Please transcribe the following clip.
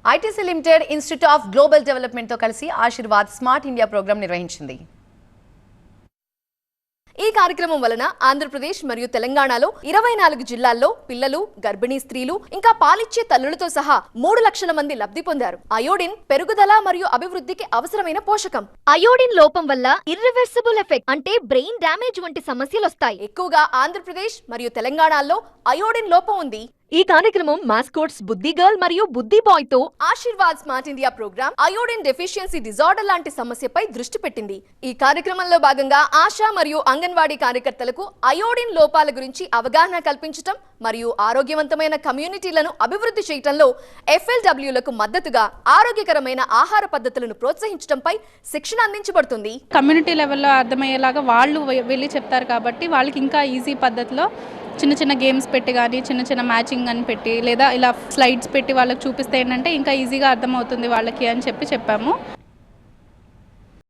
ITC limited institute of global development తో కలిసి Aashirvaad smart India programme నిర్వహించింది. ఈ కార్యక్రమం వలన ఆంధ్రప్రదేశ్ మరియు తెలంగాణలో 24 జిల్లాల్లో పిల్లలు, గర్భిణీ స్త్రీలు ఇంకా పాలిచ్చే తల్లులతో సహా 3 లక్షల మంది లబ్ధి పొందారు. అయోడిన్ పెరుగుదల మరియు అభివృద్ధికి అవసరమైన పోషకం. అయోడిన్ లోపం వల్ల ఇర్రివర్సిబుల్ ఎఫెక్ట్ అంటే బ్రెయిన్ డ్యామేజ్ వంటి సమస్యలు వస్తాయి. ఎక్కువగా ఆంధ్రప్రదేశ్ మరియు తెలంగాణలో అయోడిన్ లోపం ఉంది. ఈ కార్యక్రమం మాస్కోట్స్ బుద్ధి గర్ల్ మరియు బుద్ధి బాయ్ తో Aashirvaad smart India programme iodine deficiency disorder లాంటి సమస్యపై దృష్టి పెట్టింది. ఈ కార్యక్రమంలో భాగంగా ఆశా మరియు అంగన్వాడీ కార్యకర్తలకు అయోడిన్ లోపాల గురించి అవగాహన కల్పించటం మరియు ఆరోగ్యవంతమైన కమ్యూనిటీలను అభివృద్ధి చేయటంలో FLWలకు మద్దతుగా ఆరోగ్యకరమైన ఆహార పద్ధతులను ప్రోత్సహించడంపై శిక్షణ అందించబడుతుంది. కమ్యూనిటీ లెవెల్లో అర్థమయ్యేలాగా వాళ్ళు వెళ్ళి చెప్తారు కాబట్టి వాళ్ళకి ఇంకా ఈజీ పద్ధతిలో చిన్న చిన్న గేమ్స్ పెట్టి కానీ చిన్న చిన్న మ్యాచింగ్ అని పెట్టి లేదా ఇలా స్లైడ్స్ పెట్టి వాళ్ళకి చూపిస్తే ఏంటంటే ఇంకా ఈజీగా అర్థమవుతుంది వాళ్ళకి అని చెప్పాము.